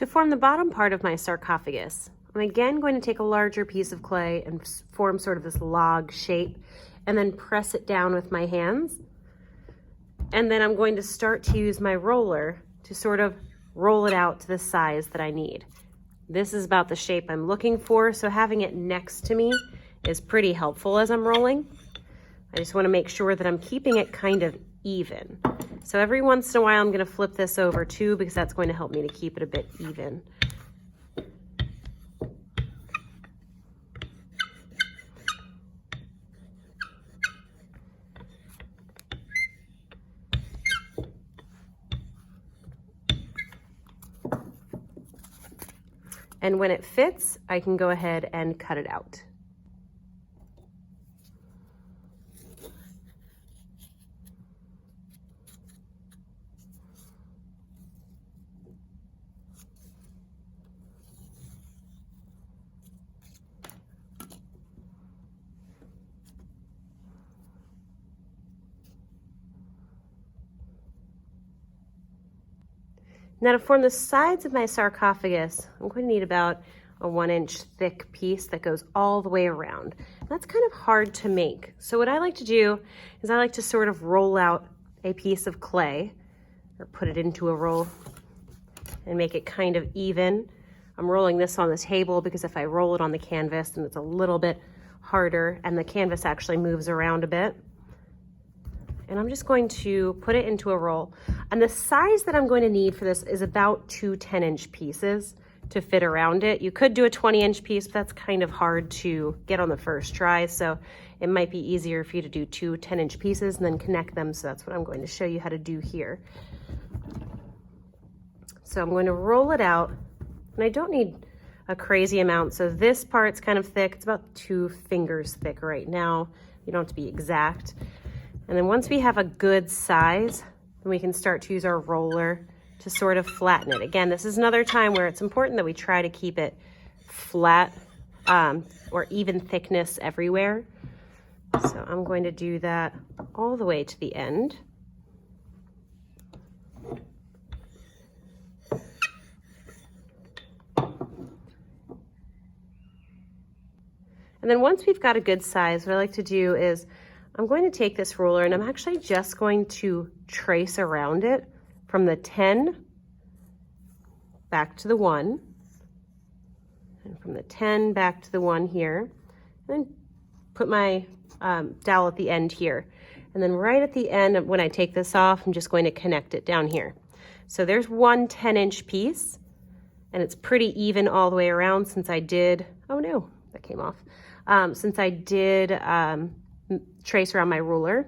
To form the bottom part of my sarcophagus, I'm again going to take a larger piece of clay and form sort of this log shape and then press it down with my hands. And then I'm going to start to use my roller to sort of roll it out to the size that I need. This is about the shape I'm looking for, so having it next to me is pretty helpful as I'm rolling. I just want to make sure that I'm keeping it kind of even. So every once in a while I'm going to flip this over too, because that's going to help me to keep it a bit even. And when it fits, I can go ahead and cut it out. Now to form the sides of my sarcophagus, I'm going to need about a 1-inch thick piece that goes all the way around. That's kind of hard to make. So what I like to do is I like to sort of roll out a piece of clay or put it into a roll and make it kind of even. I'm rolling this on the table because if I roll it on the canvas, then it's a little bit harder and the canvas actually moves around a bit. And I'm just going to put it into a roll. And the size that I'm going to need for this is about 2 10-inch pieces to fit around it. You could do a 20-inch piece, but that's kind of hard to get on the first try. So it might be easier for you to do 2 10-inch pieces and then connect them. So that's what I'm going to show you how to do here. So I'm going to roll it out, and I don't need a crazy amount. So this part's kind of thick. It's about 2 fingers thick right now. You don't have to be exact. And then once we have a good size, then we can start to use our roller to sort of flatten it. Again, this is another time where it's important that we try to keep it flat or even thickness everywhere. So I'm going to do that all the way to the end. And then once we've got a good size, what I like to do is I'm going to take this ruler and I'm actually just going to trace around it from the 10 back to the 1, and from the 10 back to the 1 here, and then put my dowel at the end here. And then right at the end, when I take this off, I'm just going to connect it down here. So there's 1 10-inch piece, and it's pretty even all the way around since I did, oh no, that came off. Since I did trace around my ruler.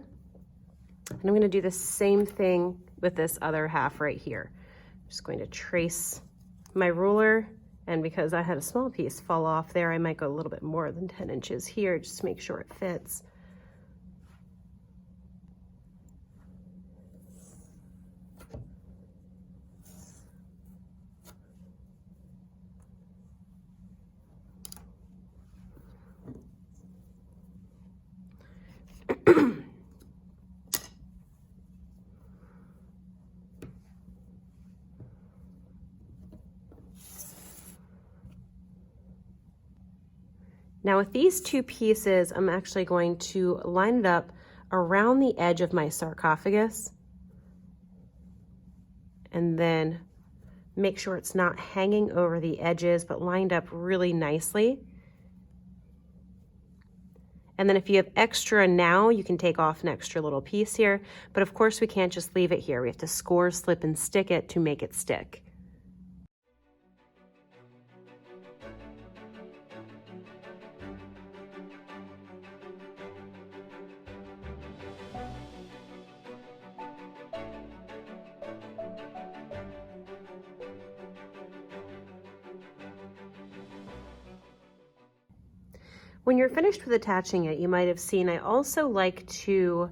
And I'm going to do the same thing with this other half right here. I'm just going to trace my ruler, and because I had a small piece fall off there, I might go a little bit more than 10 inches here just to make sure it fits. Now with these 2 pieces, I'm actually going to line it up around the edge of my sarcophagus and then make sure it's not hanging over the edges, but lined up really nicely. And then if you have extra now, you can take off an extra little piece here, but of course we can't just leave it here. We have to score, slip, and stick it to make it stick. When you're finished with attaching it, you might have seen I also like to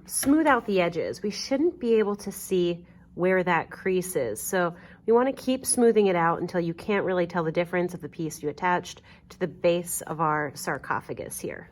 smooth out the edges. We shouldn't be able to see where that crease is. So we want to keep smoothing it out until you can't really tell the difference of the piece you attached to the base of our sarcophagus here.